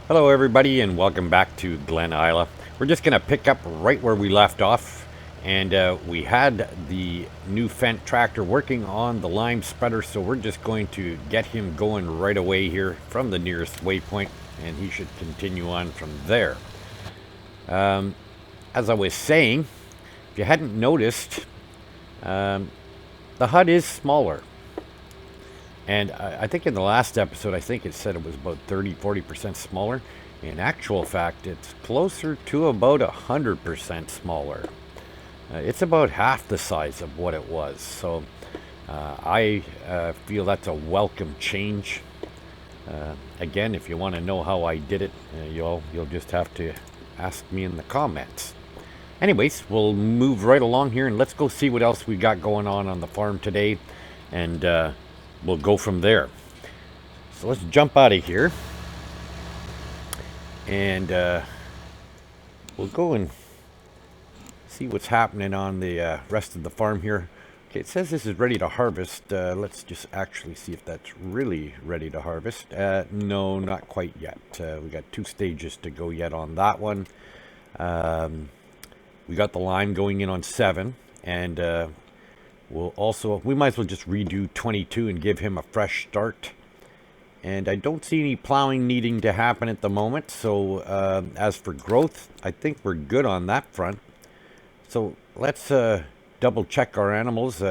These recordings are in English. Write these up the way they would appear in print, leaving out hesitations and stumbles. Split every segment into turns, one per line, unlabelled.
Hello everybody and welcome back to Glen Isla. We're just going to pick up right where we left off, and we had the new Fendt tractor working on the lime spreader, so we're just going to get him going right away here from the nearest waypoint, and he should continue on from there. As I was saying, if you hadn't noticed, the HUD is smaller. And I think in the last episode, I think it said it was about 30-40% smaller. In actual fact, it's closer to about 100% smaller. It's about half the size of what it was. So I feel that's a welcome change. Again, if you want to know how I did it, you'll just have to ask me in the comments. Anyways, we'll move right along here and let's go see what else we got going on the farm today. And we'll go from there. So let's jump out of here and we'll go and see what's happening on the rest of the farm here. Okay, it says this is ready to harvest. Let's just actually see if that's really ready to harvest. No, not quite yet. We got 2 stages to go yet on that one. We got the lime going in on 7, and we might as well just redo 22 and give him a fresh start. And I don't see any plowing needing to happen at the moment. So as for growth, I think we're good on that front. So let's double check our animals.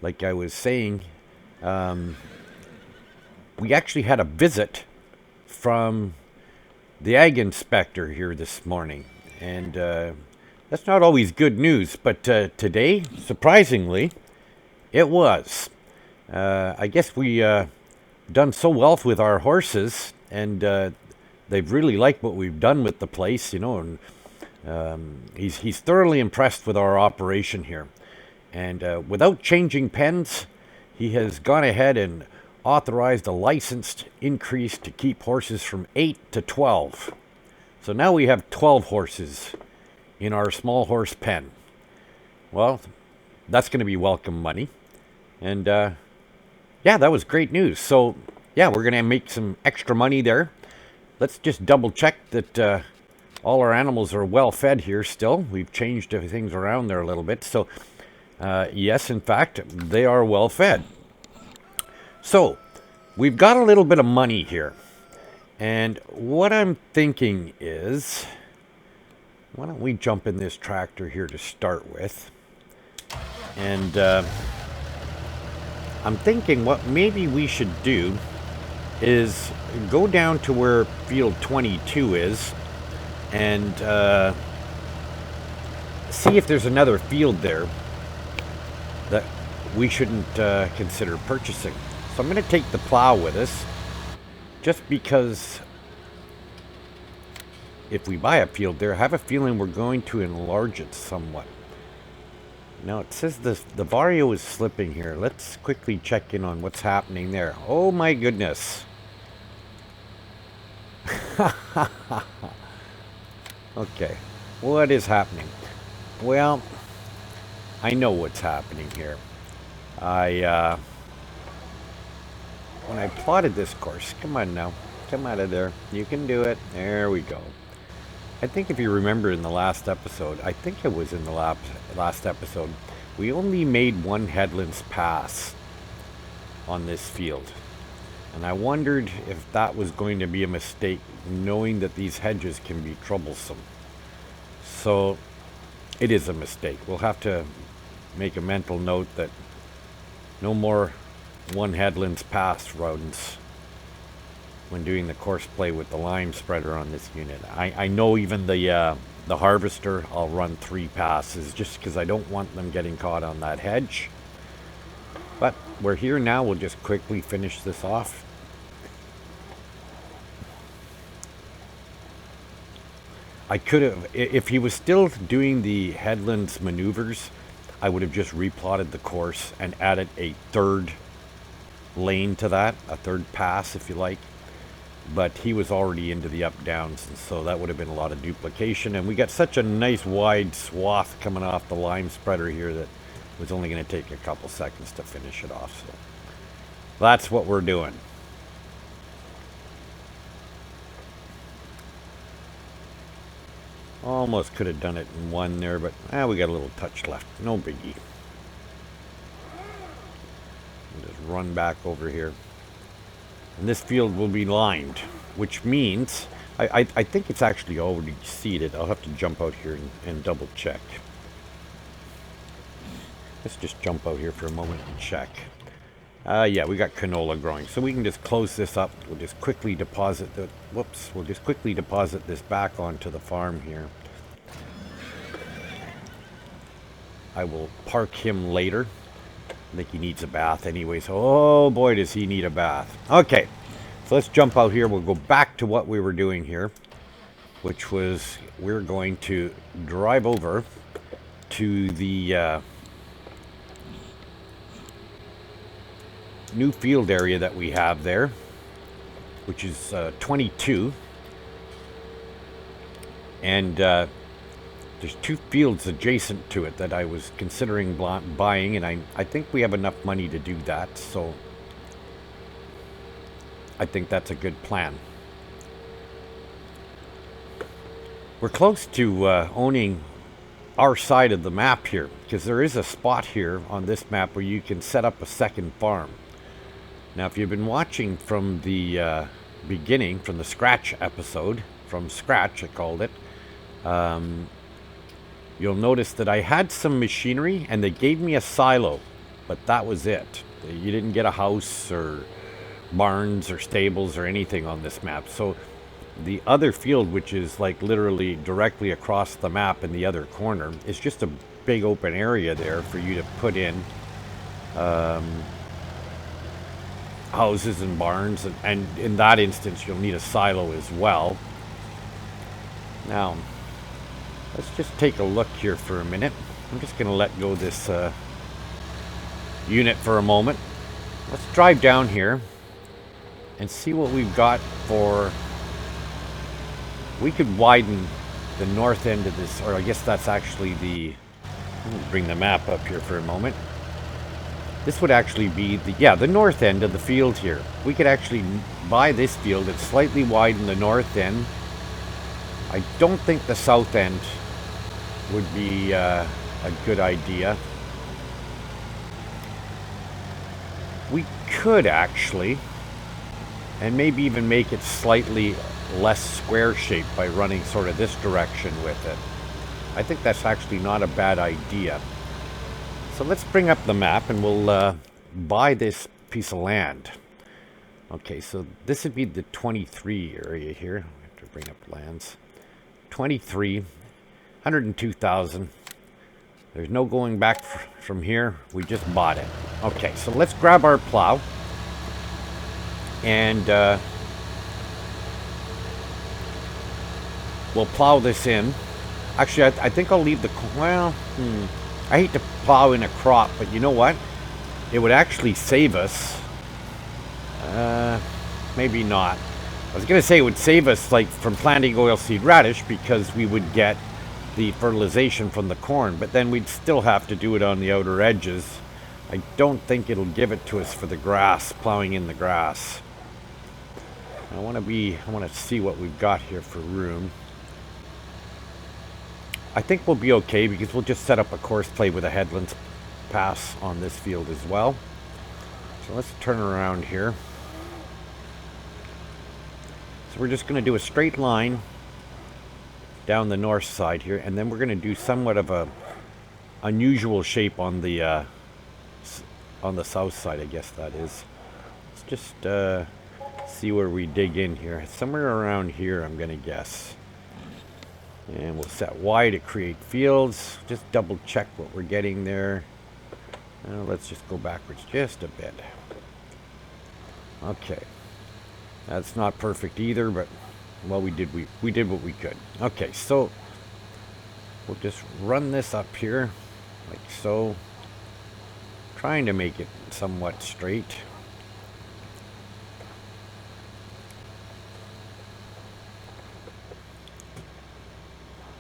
Like I was saying, we actually had a visit from the ag inspector here this morning. And that's not always good news, but today, surprisingly, it was. I guess we done so well with our horses, and they've really liked what we've done with the place, you know. And he's thoroughly impressed with our operation here. And without changing pens, he has gone ahead and authorized a licensed increase to keep horses from 8 to 12. So now we have 12 horses in our small horse pen. Well, that's going to be welcome money. And yeah, that was great news. So yeah, we're going to make some extra money there. Let's just double check that all our animals are well fed here still. We've changed things around there a little bit. So yes, in fact, they are well fed. So we've got a little bit of money here. And what I'm thinking is, why don't we jump in this tractor here to start with? And I'm thinking what maybe we should do is go down to where field 22 is and see if there's another field there that we shouldn't consider purchasing. So I'm going to take the plow with us, just because if we buy a field there, I have a feeling we're going to enlarge it somewhat. Now it says the Vario is slipping here. Let's quickly check in on what's happening there. Oh my goodness. Okay, what is happening? Well, I know what's happening here. When I plotted this course, come on now, come out of there. You can do it. There we go. I think if you remember in the last episode, I think it was in the last episode, we only made 1 headlands pass on this field. And I wondered if that was going to be a mistake, knowing that these hedges can be troublesome. So it is a mistake. We'll have to make a mental note that no more 1 headlands pass runs when doing the course play with the lime spreader on this unit. I know even the harvester, I'll run 3 passes just because I don't want them getting caught on that hedge. But we're here now. We'll just quickly finish this off. I could have, if he was still doing the headlands maneuvers, I would have just replotted the course and added a 3rd lane to that, a 3rd pass if you like. But he was already into the up downs, and so that would have been a lot of duplication. And we got such a nice wide swath coming off the lime spreader here that it was only going to take a couple seconds to finish it off. So that's what we're doing. Almost could have done it in one there, but we got a little touch left. No biggie. I'll just run back over here. And this field will be lined, which means I think it's actually already seeded. I'll have to jump out here and double check. Let's just jump out here for a moment and check. Yeah, we got canola growing, so we can just close this up. We'll just quickly deposit the, we'll just quickly deposit this back onto the farm here. I will park him later. I think he needs a bath anyways. Oh boy, does he need a bath. Okay, so let's jump out here. We'll go back to what we were doing here, which was we're going to drive over to the new field area that we have there, which is 22. And there's two fields adjacent to it that I was considering buying, and I think we have enough money to do that, so I think that's a good plan. We're close to owning our side of the map here, because there is a spot here on this map where you can set up a second farm. Now, if you've been watching from the beginning, from the Scratch episode, from Scratch I called it, you'll notice that I had some machinery and they gave me a silo, but that was it. You didn't get a house or barns or stables or anything on this map. So the other field, which is like literally directly across the map in the other corner, is just a big open area there for you to put in houses and barns, and in that instance you'll need a silo as well. Now, let's just take a look here for a minute. I'm just going to let go this unit for a moment. Let's drive down here and see what we've got for... We could widen the north end of this, or I guess that's actually the... Let me bring the map up here for a moment. This would actually be the north end of the field here. We could actually buy this field and slightly widen the north end. I don't think the south end would be a good idea. We could actually, and maybe even make it slightly less square shaped by running sort of this direction with it. I think that's actually not a bad idea. So let's bring up the map and we'll buy this piece of land. Okay, so this would be the 23 area here. I have to bring up lands. 23, 102,000. There's no going back from here. We just bought it. Okay, so let's grab our plow. And we'll plow this in. Actually, I think I'll leave the... Well, I hate to plow in a crop, but you know what? It would actually save us. Maybe not. I was going to say it would save us like from planting oilseed radish because we would get the fertilization from the corn, but then we'd still have to do it on the outer edges. I don't think it'll give it to us for the grass, plowing in the grass. I want to see what we've got here for room. I think we'll be okay because we'll just set up a course play with a headlands pass on this field as well. So let's turn around here. So we're just going to do a straight line down the north side here, and then we're going to do somewhat of a unusual shape on the south side, I guess that is. Let's just see where we dig in here. Somewhere around here, I'm going to guess. And we'll set Y to create fields. Just double check what we're getting there. Let's just go backwards just a bit. Okay. That's not perfect either, but well, we did what we could. Okay, so we'll just run this up here like so, trying to make it somewhat straight.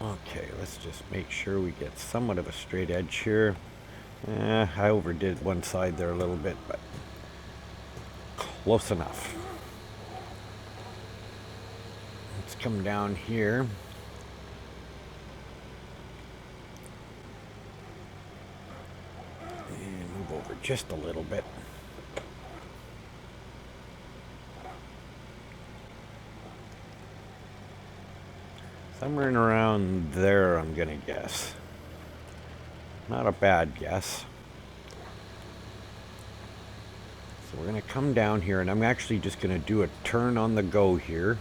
Okay, let's just make sure we get somewhat of a straight edge here. I overdid one side there a little bit, but close enough. Let's come down here. just a little bit. Somewhere in around there, I'm gonna guess. Not a bad guess. So we're gonna come down here, and I'm actually just gonna do a turn on the go here.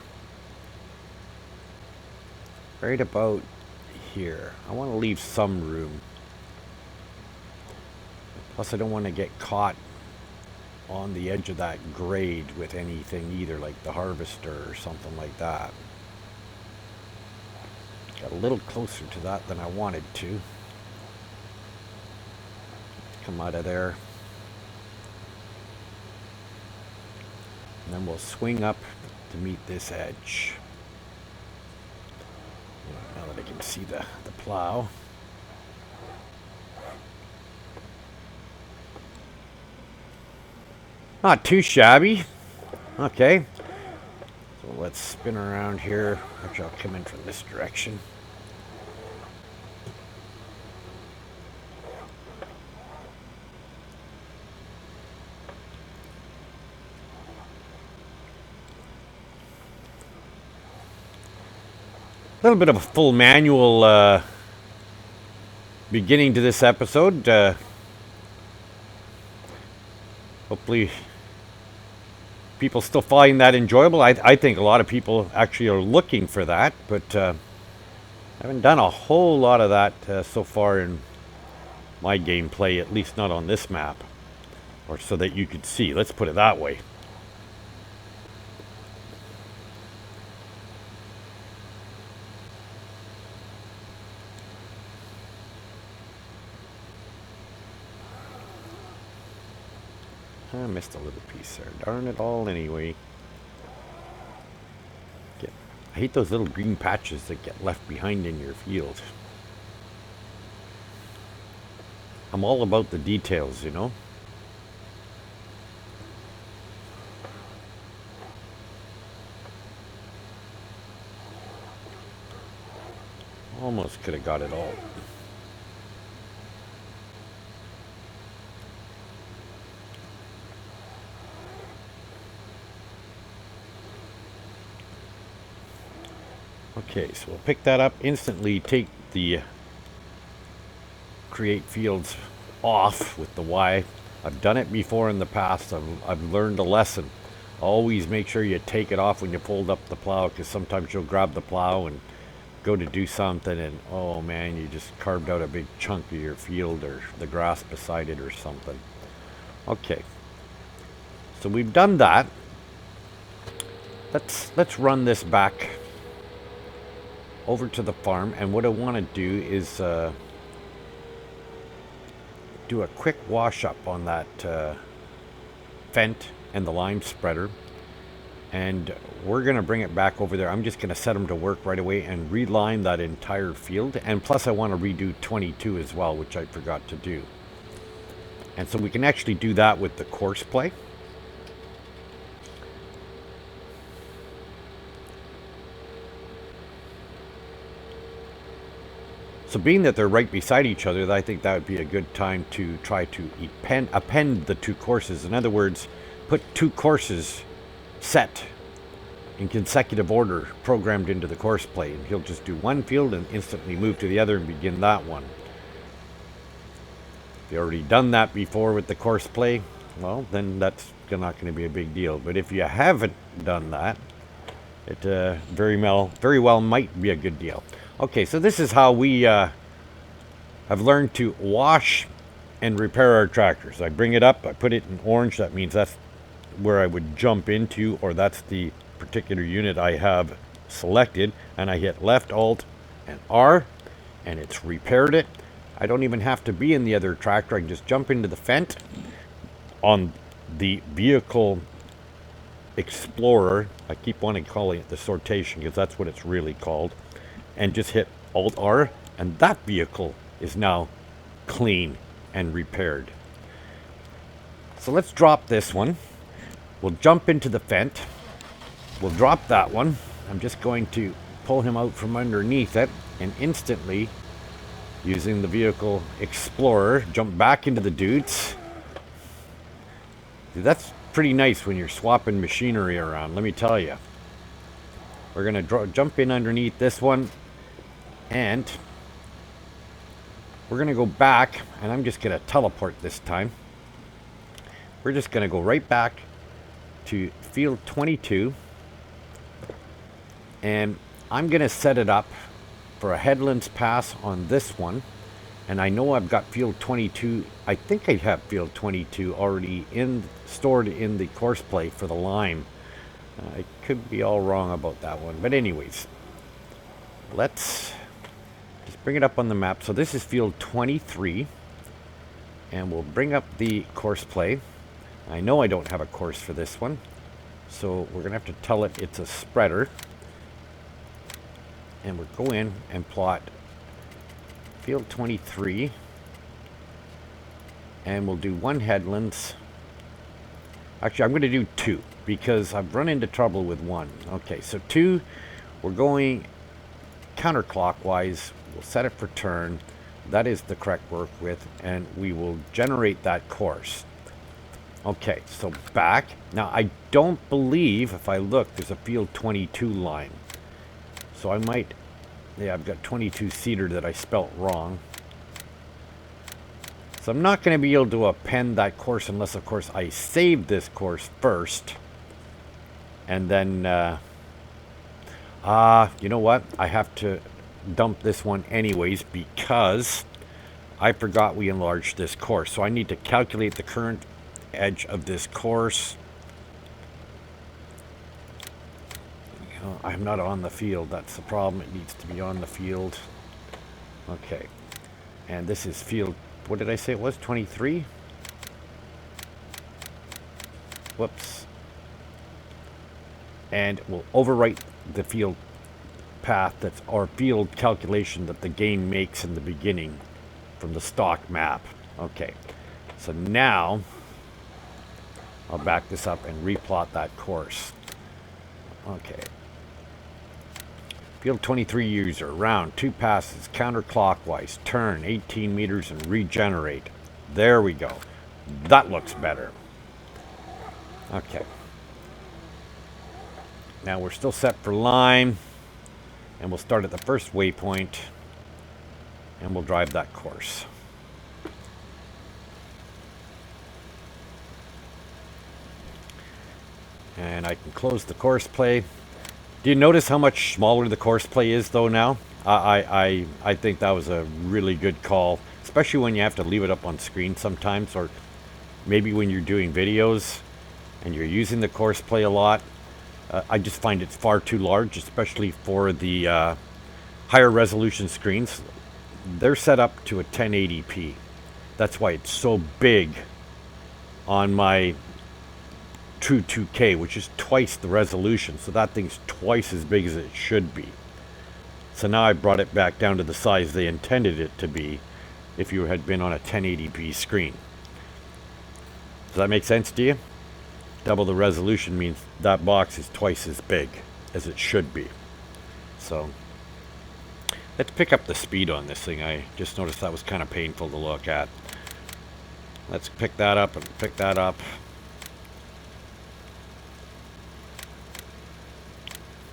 Right about here. I want to leave some room. Plus I don't want to get caught on the edge of that grade with anything either, like the harvester or something like that. Got a little closer to that than I wanted to. Come out of there. And then we'll swing up to meet this edge. Now that I can see the plow. Not too shabby. Okay. So let's spin around here. Actually, I'll come in from this direction. A little bit of a full manual beginning to this episode. Hopefully people still find that enjoyable. I think a lot of people actually are looking for that, but I haven't done a whole lot of that so far in my gameplay, at least not on this map, or so that you could see. Let's put it that way. I missed a little piece there. Darn it all anyway. I hate those little green patches that get left behind in your field. I'm all about the details, you know. Almost could have got it all. Okay, so we'll pick that up, instantly take the create fields off with the Y. I've done it before in the past. I've learned a lesson. Always make sure you take it off when you fold up the plow, because sometimes you'll grab the plow and go to do something and oh man, you just carved out a big chunk of your field or the grass beside it or something. Okay, so we've done that. Let's run this back over to the farm, and what I want to do is do a quick wash up on that Fent and the lime spreader, and we're going to bring it back over there. I'm just going to set them to work right away and reline that entire field, and plus I want to redo 22 as well, which I forgot to do. And so we can actually do that with the course play. So being that they're right beside each other, I think that would be a good time to try to append the two courses. In other words, put two courses set in consecutive order programmed into the course play. And he'll just do one field and instantly move to the other and begin that one. If you've already done that before with the course play, well, then that's not going to be a big deal. But if you haven't done that, it very well might be a good deal. Okay, so this is how we have learned to wash and repair our tractors. I bring it up, I put it in orange. That means that's where I would jump into, or that's the particular unit I have selected. And I hit left, alt, and R, and it's repaired it. I don't even have to be in the other tractor. I can just jump into the Fent on the vehicle explorer. I keep wanting to call it the sortation because that's what it's really called. And just hit Alt R, and that vehicle is now clean and repaired. So let's drop this one. We'll jump into the Fent. We'll drop that one. I'm just going to pull him out from underneath it, and instantly, using the vehicle explorer, jump back into the dudes. That's pretty nice when you're swapping machinery around, let me tell you. We're going to jump in underneath this one, and we're going to go back, and I'm just going to teleport this time. We're just going to go right back to field 22, and I'm going to set it up for a headlands pass on this one. And I know I've got field 22. I think I have field 22 already stored in the course play for the lime. I could be all wrong about that one. But anyways, let's just bring it up on the map. So this is field 23. And we'll bring up the course play. I know I don't have a course for this one. So we're going to have to tell it it's a spreader. And we'll go in and plot field 23, and we'll do one headlands. Actually, I'm going to do two because I've run into trouble with one. Okay, so two, we're going counterclockwise. We'll set it for turn. That is the correct work width, and we will generate that course. Okay, so back. Now, I don't believe, if I look, there's a field 22 line. So I might... Yeah, I've got 22-seater that I spelt wrong. So I'm not going to be able to append that course unless, of course, I save this course first. And then, you know what? I have to dump this one anyways because I forgot we enlarged this course. So I need to calculate the current edge of this course. I'm not on the field. That's the problem. It needs to be on the field. Okay. And this is field... What did I say it was? 23? Whoops. And we'll overwrite the field path that's... or field calculation that the game makes in the beginning from the stock map. Okay. So now I'll back this up and replot that course. Okay. Field 23 user, round, 2 passes, counterclockwise, turn 18 meters and regenerate. There we go. That looks better. Okay. Now we're still set for lime. And we'll start at the first waypoint. And we'll drive that course. And I can close the course play. Do you notice how much smaller the course play is, though, now? I think that was a really good call, especially when you have to leave it up on screen sometimes, or maybe when you're doing videos and you're using the course play a lot. I just find it's far too large, especially for the higher resolution screens. They're set up to a 1080p. That's why it's so big on my true 2K, which is twice the resolution, so that thing's twice as big as it should be. So now I brought it back down to the size they intended it to be if you had been on a 1080p screen. Does that make sense to you? Double the resolution means that box is twice as big as it should be. So let's pick up the speed on this thing. I just noticed that was kind of painful to look at. Let's pick that up and pick that up.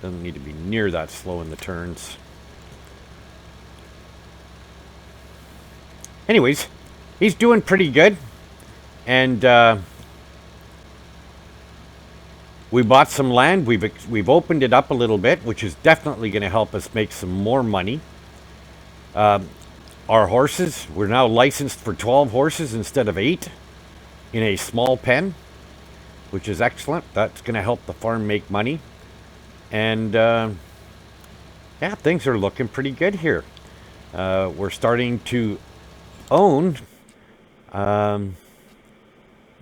Doesn't need to be near that slow in the turns. Anyways, he's doing pretty good. And we bought some land. We've opened it up a little bit, which is definitely going to help us make some more money. Our horses, we're now licensed for 12 horses instead of 8 in a small pen, which is excellent. That's going to help the farm make money. And, yeah, things are looking pretty good here. We're starting to own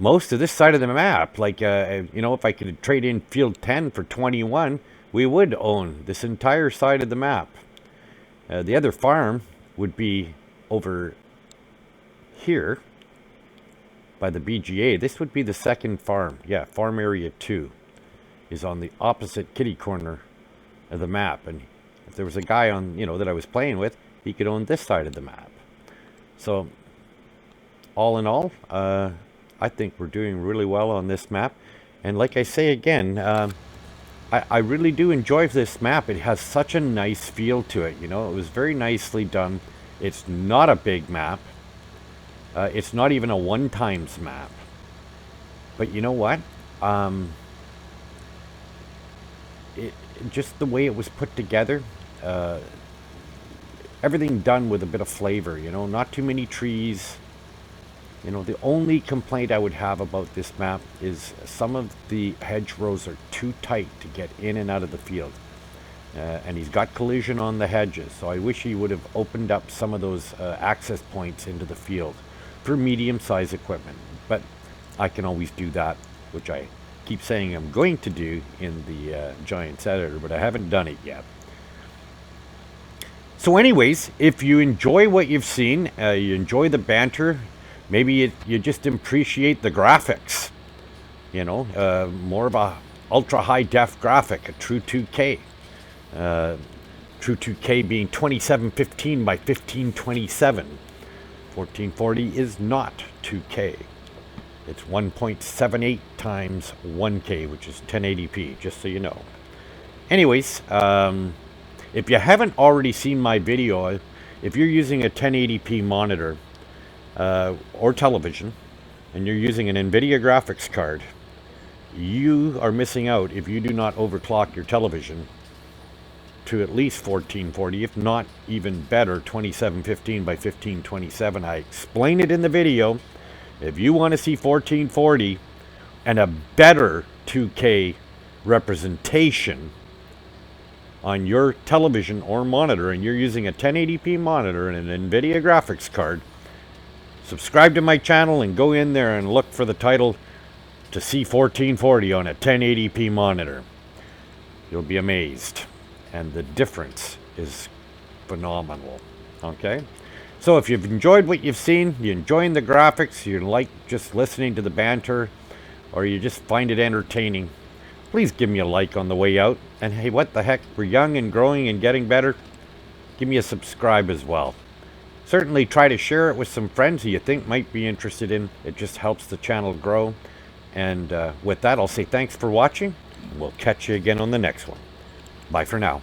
most of this side of the map. Like, you know, if I could trade in field 10 for 21, we would own this entire side of the map. The other farm would be over here by the BGA. This would be the second farm. Yeah, farm area 2. Is on the opposite kitty corner of the map, and if there was a guy on, you know, that I was playing with, he could own this side of the map. So all in all, I think we're doing really well on this map. And like I say again, I really do enjoy this map. It has such a nice feel to it. You know, it was very nicely done. It's not a big map. It's not even a one-times map. But you know what? Just the way it was put together, everything done with a bit of flavor, you know, not too many trees. You know, the only complaint I would have about this map is some of the hedgerows are too tight to get in and out of the field. And he's got collision on the hedges, so I wish he would have opened up some of those access points into the field for medium-sized equipment. But I can always do that, which I keep saying I'm going to do in the Giants editor, but I haven't done it yet. So anyways, if you enjoy what you've seen, you enjoy the banter, maybe you just appreciate the graphics, you know, more of a ultra high def graphic, a true 2K. True 2K being 2715 by 1527. 1440 is not 2K. It's 1.78 times 1K, which is 1080p, just so you know. Anyways, if you haven't already seen my video, if you're using a 1080p monitor or television, and you're using an NVIDIA graphics card, you are missing out if you do not overclock your television to at least 1440, if not even better, 2715 by 1527. I explain it in the video. If you want to see 1440 and a better 2K representation on your television or monitor, and you're using a 1080p monitor and an NVIDIA graphics card, subscribe to my channel and go in there and look for the title to see 1440 on a 1080p monitor. You'll be amazed. And the difference is phenomenal. Okay? So if you've enjoyed what you've seen, you're enjoying the graphics, you like just listening to the banter, or you just find it entertaining, please give me a like on the way out. And hey, what the heck, we're young and growing and getting better. Give me a subscribe as well. Certainly try to share it with some friends who you think might be interested in. It just helps the channel grow. And with that, I'll say thanks for watching. And we'll catch you again on the next one. Bye for now.